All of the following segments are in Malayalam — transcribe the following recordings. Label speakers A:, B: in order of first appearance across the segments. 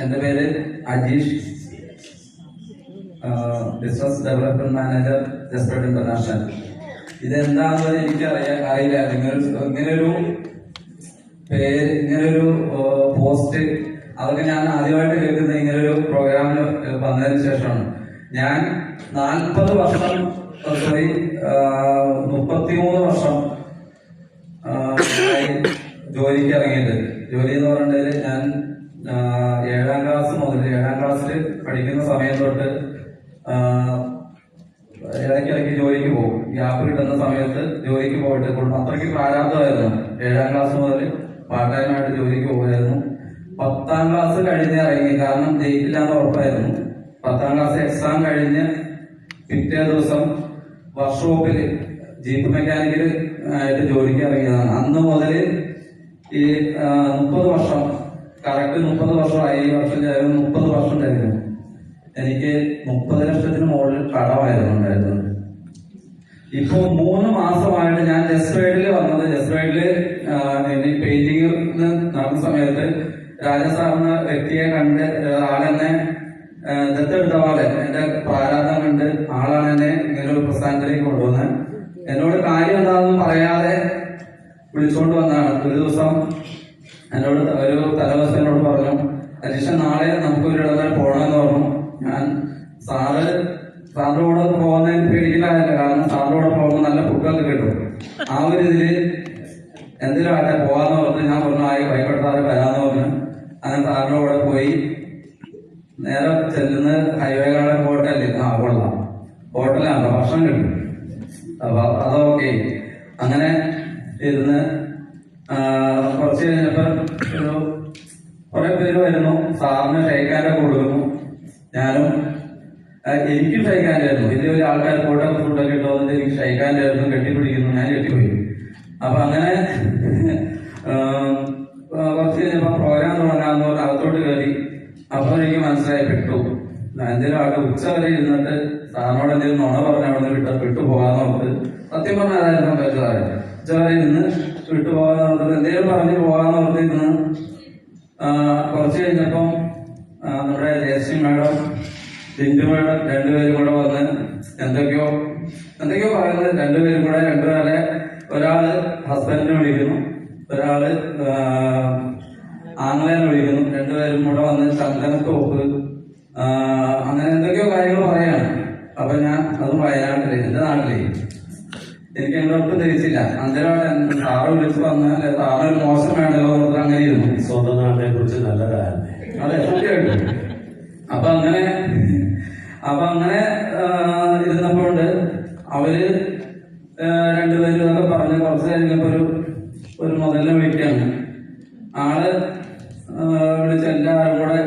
A: എന്റെ പേര് അജീഷ്, ബിസിനസ് ഡെവലപ്മെന്റ് മാനേജർ, ജസ്പ്രഡ് ഇന്റർനാഷണൽ. ഇതെന്താണെന്ന് എനിക്ക് അറിയില്ല. ഇങ്ങനൊരു പേര്, ഇങ്ങനൊരു പോസ്റ്റ്, അതൊക്കെ ഞാൻ ആദ്യമായിട്ട് കേൾക്കുന്നത് ഇങ്ങനൊരു പ്രോഗ്രാമിന് വന്നതിന് ശേഷമാണ്. ഞാൻ 33 വർഷം ജോലിക്ക് ഇറങ്ങിയിട്ട്. ജോലി എന്ന് പറഞ്ഞിട്ടുണ്ടെങ്കിൽ ഞാൻ 7ാം ക്ലാസ്സിൽ പഠിക്കുന്ന സമയം തൊട്ട് ഇടയ്ക്കിടയ്ക്ക് ജോലിക്ക് പോകും. ഗ്യാപ്പ് കിട്ടുന്ന സമയത്ത് ജോലിക്ക് പോയിട്ട് അത്രയ്ക്ക് പ്രാരാബ്ധമായിരുന്നു. 7ാം ക്ലാസ് മുതൽ പാർട്ട് ടൈമായിട്ട് ജോലിക്ക് പോകുമായിരുന്നു. 10ാം ക്ലാസ് കഴിഞ്ഞ് ഇറങ്ങി, കാരണം ജയിക്കില്ല എന്ന് ഉറപ്പായിരുന്നു. 10ാം ക്ലാസ് എക്സാം കഴിഞ്ഞ് പിറ്റേ ദിവസം വർക്ക്ഷോപ്പിൽ ജീപ്പ് മെക്കാനിക്കൽ ആയിട്ട് ജോലിക്ക് ഇറങ്ങിയതാണ്. അന്ന് മുതൽ ഈ 30 വർഷം, കറക്റ്റ് 30 വർഷമായി. ഈ വർഷം 30 വർഷം കഴിഞ്ഞു. എനിക്ക് 30 ലക്ഷത്തിന് മുകളിൽ കടമായിരുന്നു ഉണ്ടായിരുന്നത്. ഇപ്പൊ 3 മാസമായിട്ട് ഞാൻ ജസ്റ്റ് റൈഡിൽ വന്നത്. ജസ്റ്റ് റൈഡില് പെയിന്റിംഗ് നടന്ന സമയത്ത് രാജസാറിന് വ്യക്തിയെ കണ്ട് ആളെന്നെ ദത്തെടുത്ത പോലെ എന്റെ പ്രാരാബ്ദം കണ്ട് ആളാണ് എന്നെ ഇങ്ങനൊരു പ്രസ്ഥാനത്തിലേക്ക് കൊണ്ടുവന്നത്. എന്നോട് കാര്യം എന്താണെന്ന് പറയാതെ വിളിച്ചുകൊണ്ട് വന്നതാണ്. ഒരു ദിവസം എന്നോട് ഒരു തലവസം എന്നോട് പറഞ്ഞു, അജീഷ നാളെ നമുക്കൊരു ഇടവരെ പോകണമെന്ന് പറഞ്ഞു. ഞാൻ സാറിന്റെ കൂടെ പോകുന്നതിന് പേടിക്കില്ലായില്ല, കാരണം സാറിന്റെ കൂടെ പോകുമ്പോൾ നല്ല ഫുഡൊക്കെ കിട്ടും. ആ ഒരു ഇതില് എന്തിനും ആട്ടെ പോകാന്ന് പറഞ്ഞ് ഞാൻ പറഞ്ഞു, ആയിക്കോട്ടെ സാറ് വരാന്ന് പറഞ്ഞു. അങ്ങനെ സാറിന്റെ കൂടെ പോയി. നേരെ ചെല്ലുന്ന ഹൈവേ കാണാൻ ഹോട്ടലിൽ, കൊള്ളാം, ഹോട്ടലാണ്, ഭക്ഷണം കിട്ടും. അപ്പൊ അതൊക്കെ അങ്ങനെ ഇരുന്ന് കുറച്ച് കഴിഞ്ഞപ്പോ കുറെ പേര് വരുന്നു. സാറിന് ഷെയ്ക്കാൻ്റെ കൊടുക്കുന്നു. ഞാനും എനിക്കും ഷെയ്ക്കാൻ്റായിരുന്നു. വലിയ ആൾക്കാർ ഫോട്ടോക്ക് ഫുഡൊക്കെ ഇട്ടുകൊണ്ട് എനിക്ക് ഷെയ്ക്കാൻ്റായിരുന്നു. കെട്ടിപ്പിടിക്കുന്നു, ഞാൻ കെട്ടിപ്പോയി. അപ്പൊ അങ്ങനെ കുറച്ച് കഴിഞ്ഞപ്പോ പ്രോഗ്രാം തുടങ്ങാന്ന് പറഞ്ഞ് അകത്തോട്ട് കയറി. അപ്പൊ എനിക്ക് മനസ്സിലായി പെട്ടു. എന്തെങ്കിലും ആൾക്ക് ഉച്ച വരെ ഇരുന്നിട്ട് സാറിനോട് എന്തെങ്കിലും നുണ പറഞ്ഞ അവിടെ നിന്ന് വിട്ടു പോകാന്ന് ഓർത്ത്, സത്യം പറഞ്ഞാൽ അതായിരുന്നു സംഭവിച്ചത്. ഉച്ച വരെ ഇരുന്ന് വിട്ടുപോകാന്ന് ഓർത്തത്, എന്തെങ്കിലും പറഞ്ഞ് പോകാന്ന് ഓർത്തിരുന്ന് കുറച്ച് കഴിഞ്ഞപ്പം നമ്മുടെ ജയശ്രീ മാഡം, ജിന്റു മാഡം രണ്ടുപേരും കൂടെ വന്ന് എന്തൊക്കെയോ പറയുന്നത്. രണ്ടുപേരെ ഒരാള് ഹസ്ബൻഡിനെ വിളിക്കുന്നു, ഒരാള് ആംഗ്ലേനെ വിളിക്കുന്നു. രണ്ടുപേരും കൂടെ വന്ന് ചന്ദനത്തോപ്പ് അങ്ങനെ എന്തൊക്കെയോ കാര്യങ്ങൾ പറയാണ്. അപ്പൊ ഞാൻ അതും വയനാട്ടില്, എന്റെ നാട്ടിലേ, എനിക്ക് എന്നോട്ടും തിരിച്ചില്ല. അന്തരമായിട്ട് സാറ് വിളിച്ച് പറഞ്ഞാൽ സാറിന് മോശം വേണ്ടല്ലോ എന്ന് അങ്ങനെ ഇരുന്നു.
B: സ്വന്തം നാടിനെ കുറിച്ച് നല്ല ധാരണ.
A: അതെ, സത്യമായിട്ടും. അപ്പൊ അങ്ങനെ ഇരുന്നപ്പോണ്ട് അവര് രണ്ടുപേരും ഇതൊക്കെ പറഞ്ഞ് കുറച്ച് കഴിഞ്ഞപ്പോ ഒരു മുതലിനെ വിളിക്കാണ്. ആള് വിളിച്ച് എല്ലാവരും കൂടെ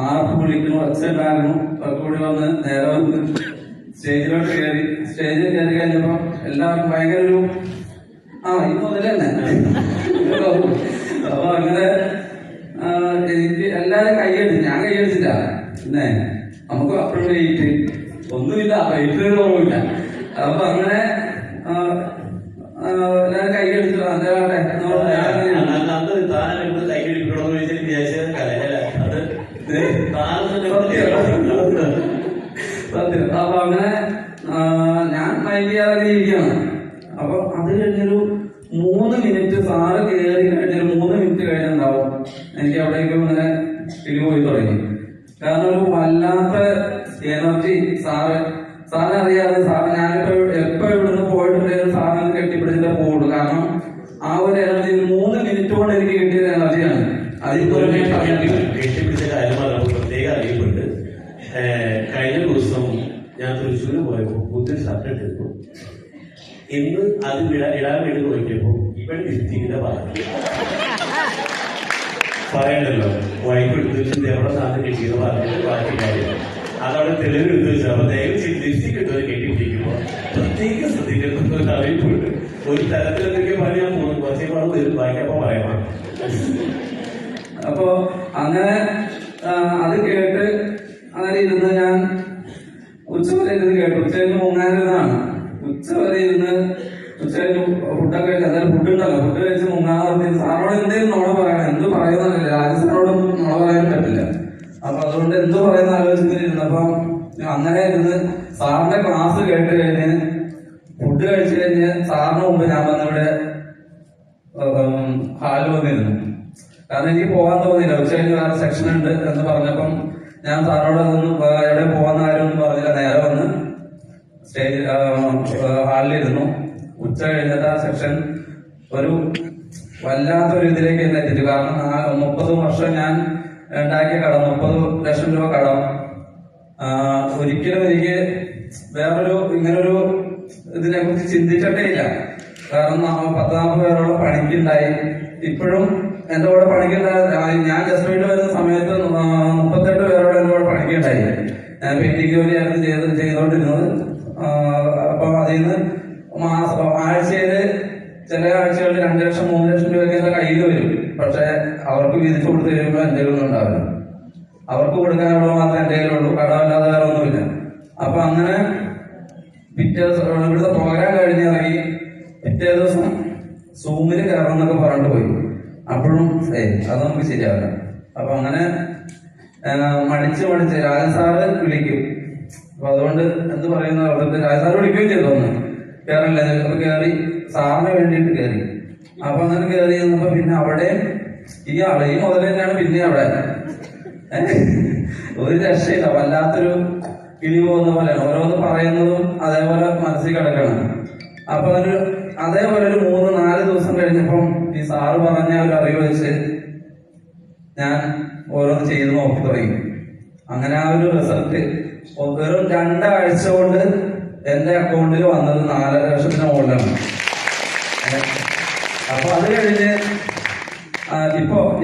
A: ആർപ്പ് വിളിക്കുന്നു, ഒച്ചയുണ്ടായിരുന്നു. കൂടി വന്ന് നേരെ വന്ന് സ്റ്റേജിലോട്ട് കയറി. സ്റ്റേജിൽ കയറി കഴിഞ്ഞപ്പോ എല്ലാവർക്കും ഭയങ്കര ഒരു ഈ മുതൽ തന്നെ. അപ്പൊ അങ്ങനെ എനിക്ക് എല്ലാരും കൈയടിച്ചു. ഞാൻ കൈയടിച്ചില്ല. പിന്നെ നമുക്ക് അപ്പോഴും വെയിറ്റ് ഒന്നുമില്ല, വെയിറ്റിനൊരു കുറവില്ല. അപ്പൊ അങ്ങനെ എല്ലാരും കൈയടിച്ചു. അതേവാട്ടെ സത്യം. അപ്പൊ അങ്ങനെ ഞാൻ മൈൻഡ് ചെയ്യാതെ ഇരിക്കുകയാണ്. അപ്പൊ അത് കഴിഞ്ഞൊരു 3 മിനിറ്റ് സാറ് കയറി കഴിഞ്ഞൊരു 3 മിനിറ്റ് കഴിഞ്ഞുണ്ടാവും എനിക്ക് അവിടേക്കും ഇങ്ങനെ പോയി തുടങ്ങി. കാരണം ഒരു വല്ലാത്ത എനർജി സാറിനറിയാതെ ഞാനിപ്പോ എപ്പോ ഇവിടുന്ന് പോയിട്ടുണ്ടെങ്കിലും സാറിന് കെട്ടിപ്പിടിച്ചിട്ടേ പോകുള്ളൂ. കാരണം ആ ഒരു എനർജി 3 മിനിറ്റ് കൊണ്ട് എനിക്ക് കിട്ടിയ എനർജിയാണ്. അതിൽ
B: കെട്ടിപ്പിടിച്ച കാര്യം പ്രത്യേക അറിയിപ്പുണ്ട്. കഴിഞ്ഞ ദിവസം ഞാൻ തൃശ്ശൂര് പോയപ്പോ പുതിയ ഷർട്ട് ഇട്ടിരുന്നു. ഇന്ന് അത് ഇടാൻ വേണ്ടി നോക്കിയപ്പോ ഇവിടെ ലിപ്സ്റ്റിക്കിന്റെ പറയണ്ടല്ലോ, വൈഫ് എടുത്ത് വെച്ചിട്ട് എവിടെ സാധനം കിട്ടിയെന്ന് പറഞ്ഞിട്ട് ബാക്കി കാര്യം അതവിടെ തെളിവ് എടുത്ത് വെച്ചാൽ അപ്പൊ ദയവ് ലിപ്സ്റ്റിക് ഇട്ടത് കെട്ടിപ്പിടിക്കുമ്പോ പ്രത്യേകം ശ്രദ്ധിക്കുന്ന ഒരു അറിയിപ്പുണ്ട്. ഒരു തരത്തിലൊക്കെ പറഞ്ഞ് ഞാൻ പോകുന്നു. കുറച്ചേ പാട് വരും, വായിക്കപ്പോ പറയണം.
A: അപ്പൊ അങ്ങനെ അത് കേട്ട് അങ്ങനെ ഇരുന്ന് ഞാൻ ഉച്ചവരെ ഇരുന്ന് കേട്ടു. ഉച്ചയ്ക്ക് മുങ്ങാനിരുന്നാണ്. ഉച്ചവരെ ഇരുന്ന് ഉച്ചയ്ക്ക് ഫുഡൊക്കെ കഴിച്ചു. അതായത് ഫുഡ് ഉണ്ടല്ലോ, ഫുഡ് കഴിച്ച് മുങ്ങാൻ സാറോട് എന്തെങ്കിലും നോടെ പറയണം, എന്ത് പറയുന്നില്ല, രാജസ്ഥാനോടൊന്നും നുണ പറയാൻ പറ്റില്ല. അപ്പൊ അതുകൊണ്ട് എന്ത് പറയുന്ന ആലോചിച്ചിരുന്നപ്പോ അങ്ങനെ ഇരുന്ന് സാറിന്റെ ക്ലാസ് കേട്ട് കഴിഞ്ഞ് ഫുഡ് കഴിച്ചു കഴിഞ്ഞ് സാറിന് മുമ്പ് ഞാൻ വന്നിവിടെ ഹാളിൽ വന്നിരുന്നു. കാരണം എനിക്ക് പോകാൻ തോന്നിയില്ല. ഉച്ച കഴിഞ്ഞ് വേറെ സെക്ഷൻ ഉണ്ട് എന്ന് പറഞ്ഞപ്പം ഞാൻ സാറിനോട് അതൊന്നും എവിടെ പോകാൻ കാര്യമൊന്നും പറഞ്ഞില്ല. നേരെ വന്ന് സ്റ്റേജ് ഹാളിലിരുന്നു. ഉച്ച കഴിഞ്ഞിട്ട് ആ സെക്ഷൻ ഒരു വല്ലാത്തൊരു ഇതിലേക്ക് തന്നെ എത്തിച്ചു. കാരണം 30 വർഷം ഞാൻ ഉണ്ടാക്കിയ കടം, 30 ലക്ഷം രൂപ കടം, ഒരിക്കലും എനിക്ക് വേറൊരു ഇങ്ങനൊരു ഇതിനെ കുറിച്ച് ചിന്തിച്ചിട്ടേ ഇല്ല. കാരണം 10-40 പേരോളം പണിക്കുണ്ടായി. ഇപ്പോഴും എന്റെ കൂടെ പണിക്കുണ്ടായി. ഞാൻ ജസ്റ്റ് വീട്ടിൽ വരുന്ന സമയത്ത് 38 പേരോളം എന്റെ കൂടെ പണിക്കുണ്ടായി. ഞാൻ പെയിന്റിംഗ് ജോലിയായിരുന്നു ചെയ്തുകൊണ്ടിരുന്നത്. അപ്പൊ അതിൽ നിന്ന് ആഴ്ചയില് ചില ആഴ്ചകളിൽ 2 ലക്ഷം 3 ലക്ഷം രൂപയൊക്കെ എന്റെ കയ്യിൽ വരും. പക്ഷെ അവർക്ക് വിധിച്ചു കൊടുത്ത് കഴിയുമ്പോൾ എന്റെ കയ്യിലൊന്നും ഉണ്ടാവില്ല. അവർക്ക് കൊടുക്കാനുള്ള മാത്രമേ എന്റെ കയ്യിലുള്ളൂ, കടമല്ലാതെ വേറെ ഒന്നുമില്ല. അപ്പൊ അങ്ങനെ പിറ്റേ ദിവസം ഇവിടുത്തെ പ്രോഗ്രാം കഴിഞ്ഞിറങ്ങി പിറ്റേ ദിവസം സൂമിൽ കയറണം എന്നൊക്കെ പറഞ്ഞിട്ട് പോയി. അപ്പോഴും അത് നമുക്ക് ശരിയാവില്ല. അപ്പൊ അങ്ങനെ മടിച്ച് രാജൻ സാറ് വിളിക്കും. അപ്പൊ അതുകൊണ്ട് എന്ത് പറയുന്ന രാജൻ സാറ് വിളിക്കുകയും ചെയ്തു. ഒന്ന് കയറില്ല, അപ്പൊ കയറി സാറിന് വേണ്ടിയിട്ട് കയറി. അപ്പൊ അങ്ങനെ കയറി ചെന്നപ്പോ പിന്നെ അവിടെ ഈ മുതൽ തന്നെയാണ് പിന്നെ അവിടെ ഒരു രക്ഷയില്ല. വല്ലാത്തൊരു കിളി പോകുന്ന പോലെയാണ് ഓരോന്ന് പറയുന്നതും അതേപോലെ മനസ്സിൽ കിടക്കണം. അപ്പൊ അതേപോലെ ഒരു 3-4 ദിവസം കഴിഞ്ഞപ്പം ഈ സാറ് പറഞ്ഞ ഒരു അറിവ് വെച്ച് ഞാൻ ഓരോന്ന് ചെയ്ത് നോക്കി തുടങ്ങി. അങ്ങനെ ആ ഒരു റിസൾട്ട് വെറും 2 ആഴ്ച കൊണ്ട് എന്റെ അക്കൗണ്ടിൽ വന്നത് 4 ലക്ഷത്തിന് മുകളിലാണ്. അപ്പൊ അത് കഴിഞ്ഞ്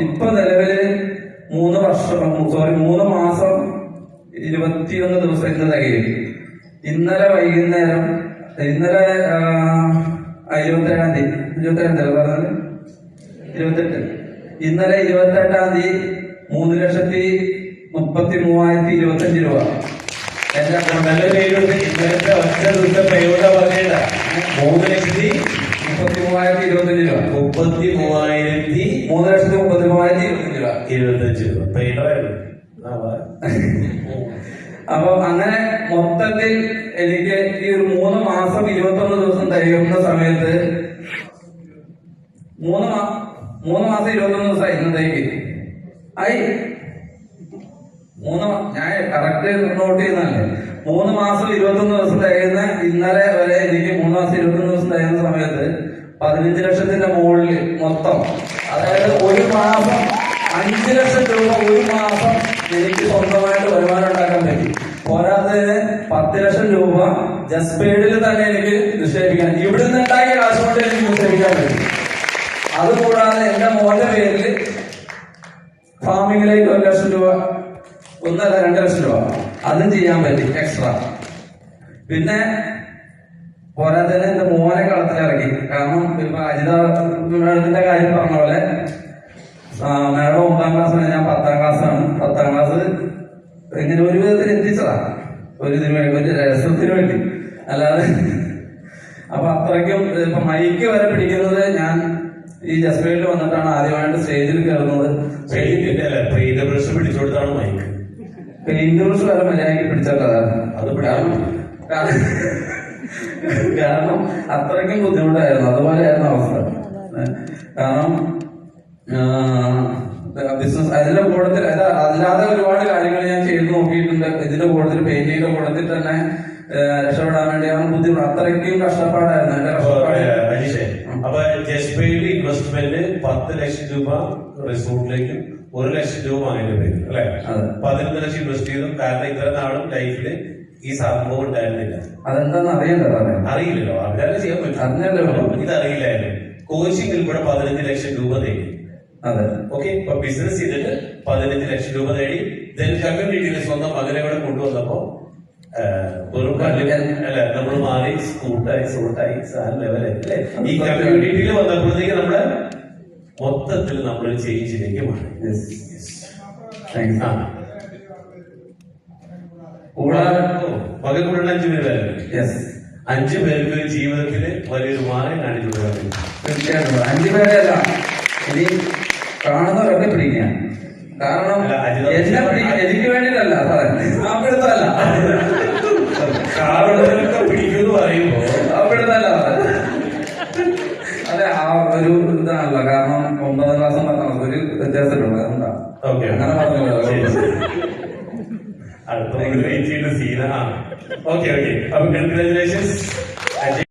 A: ഇപ്പൊ നിലവില് 3 മാസം 21 ദിവസം ഇന്ന് തികയും. ഇന്നലെ വൈകുന്നേരം ഇന്നലെ 27-ാം തീയതി 28 ഇന്നലെ 28-ാം തീയതി 3,33,025 രൂപ എന്റെ
B: ഇന്നലത്തെ ഒറ്റ ദിവസം പ്രയോഗം പറഞ്ഞില്ല. 3,33,025 രൂപ 3,33,025 രൂപ പെയ്ഡായിരുന്നു.
A: അപ്പൊ അങ്ങനെ മൊത്തത്തിൽ എനിക്ക് ഈ ഒരു 3 മാസം 21 ദിവസം തികയുന്ന സമയത്ത് 3 മാസം 21 ദിവസമായി ഇന്നത്തേക്ക് ആയി. ഞാൻ കറക്റ്റ് നോട്ട് ചെയ്യുന്നതല്ലേ. 3 മാസം 21 ദിവസം തികയുന്ന ഇന്നലെ വരെ എനിക്ക് 3 മാസം 21 ദിവസം തികയുന്ന സമയത്ത് 15 ലക്ഷത്തിന്റെ മുകളിൽ മൊത്തം. അതായത് ഒരു മാസം 5 ലക്ഷം രൂപ ഒരു മാസം എനിക്ക് സ്വന്തമായിട്ട് വരുമാനം ഉണ്ടാക്കാൻ പറ്റി. പോരാത്തതിന് 10 ലക്ഷം രൂപ ജസ്റ്റ് പെയ്ഡിൽ തന്നെ എനിക്ക് നിക്ഷേപിക്കാൻ, ഇവിടുന്ന് ഉണ്ടാക്കിയ കാശ് കൊണ്ട് എനിക്ക് നിക്ഷേപിക്കാൻ പറ്റി. അതുകൂടാതെ എന്റെ മോന്റെ പേരിൽ ഫാമിങ്ങിലേക്ക് 1 ലക്ഷം രൂപ, 2 ലക്ഷം രൂപ അതും ചെയ്യാൻ പറ്റി എക്സ്ട്രാ. പിന്നെ പോരാത്തതിന് എന്റെ മോനെ കളത്തിലിറക്കി. കാരണം ഇപ്പൊ അജിത മേഡത്തിന്റെ കാര്യം പറഞ്ഞ പോലെ മേഡം 9ാം ക്ലാസ്സാണ്, ഞാൻ 10ാം ക്ലാസ്സാണ്. 10ാം ക്ലാസ് ഇങ്ങനെ ഒരു വിധത്തിൽ എത്തിച്ചതാ, ഒരു രസത്തിന് വേണ്ടി, അല്ലാതെ. അപ്പൊ അത്രയ്ക്കും ഇപ്പൊ മൈക്ക് വരെ പിടിക്കുന്നത് ഞാൻ ഈ ജസ്പേഡിൽ വന്നിട്ടാണ് ആദ്യമായിട്ട് സ്റ്റേജിൽ കയറുന്നത്.
B: പെയിന്റ് ബ്രഷ് പിടിച്ചോടുത്താണ് മൈക്ക്.
A: പെയിന്റ് ബ്രഷ് വരെ മര്യാദയ്ക്ക് പിടിച്ചതാണ്. അത് കാരണം അത്രയ്ക്കും ബുദ്ധിമുട്ടായിരുന്നു. അതുപോലെയായിരുന്നു അവസ്ഥ. കാരണം ബിസിനസ് അതിന്റെ കൂട്ടത്തിൽ അല്ലാതെ ഒരുപാട് കാര്യങ്ങൾ ഞാൻ ചെയ്തു നോക്കിയിട്ടുണ്ട്. ഇതിന്റെ കൂട്ടത്തിൽ പെയിന്റിങ്ങിന്റെ കൂട്ടത്തിൽ തന്നെ രക്ഷപ്പെടാൻ വേണ്ടിയാണ് ബുദ്ധിമുട്ട്. അത്രയ്ക്കും കഷ്ടപ്പാടായിരുന്നു എന്റെ കഷ്ടപ്പാട്.
B: അപ്പൊ ജസ്പെയില് ഇൻവെസ്റ്റ്മെന്റ് 10 ലക്ഷം രൂപ റിസോർട്ടിലേക്കും 1 ലക്ഷം രൂപ വാങ്ങിയിട്ട് വരും അല്ലെ. 11 ലക്ഷം ഇൻവെസ്റ്റ് ചെയ്തു. കാരണം ഇത്ര നാളും ലൈഫില് ഈ സംഭവം ഉണ്ടായിരുന്നില്ല.
A: അതെന്താന്ന്
B: അറിയില്ലല്ലോ, അവരാണ് ചെയ്യാൻ പറ്റും. ഇതറിയില്ലായിരുന്നു. കോച്ചിങ്ങിൽ കൂടെ 15 ലക്ഷം രൂപ നേടി.
A: അതെ,
B: ഓക്കെ. ഇപ്പൊ ബിസിനസ് ചെയ്തിട്ട് 15 ലക്ഷം രൂപ നേടി. കമ്മ്യൂണിറ്റിയിൽ സ്വന്തം മകനെ കൂടെ കൊണ്ടുവന്നപ്പോ വെറും അല്ല, നമ്മൾ മാറി സ്കൂട്ടായി സോട്ടായി ലെവലായി അല്ലെ. ഈ കമ്മ്യൂണിറ്റിയിൽ വന്നപ്പോഴത്തേക്ക് നമ്മുടെ മൊത്തത്തിൽ നമ്മൾ ചേഞ്ചിലേക്ക് മാറി. മകൻ കൂടെ 5 പേര്. 5 പേർക്ക് ജീവിതത്തിൽ വലിയൊരു മാറി കാണിച്ചു.
A: തീർച്ചയായിട്ടും 5 പേരെയല്ല, ഇനി കാണുന്നവരൊക്കെ പിടിക്കുക. കാരണം
B: അല്ല,
A: എന്നെ പിടിക്കുക എനിക്ക് വേണ്ടിയിട്ടല്ല സാറേ, അവിടുത്തല്ല
B: കാറുള്ളവരൊക്കെ പിടിക്കുമെന്ന് പറയുമ്പോ
A: അവിടുത്തല്ല സാറേ. അതെ, ആ ഒരു ഇതാണല്ലോ. കാരണം 9ാം ക്ലാസ്സും 10ാം ക്ലാസ്സും ഒരു വ്യത്യാസമുണ്ട്. അതുകൊണ്ടാ
B: ഓക്കെ
A: അങ്ങനെ പറഞ്ഞല്ലോ.
B: അടുത്ത വെയിറ്റ് ചെയ്യുന്ന സീനാണ്. Okay okay. അപ്പൊ കൺഗ്രാചുലേഷൻസ്.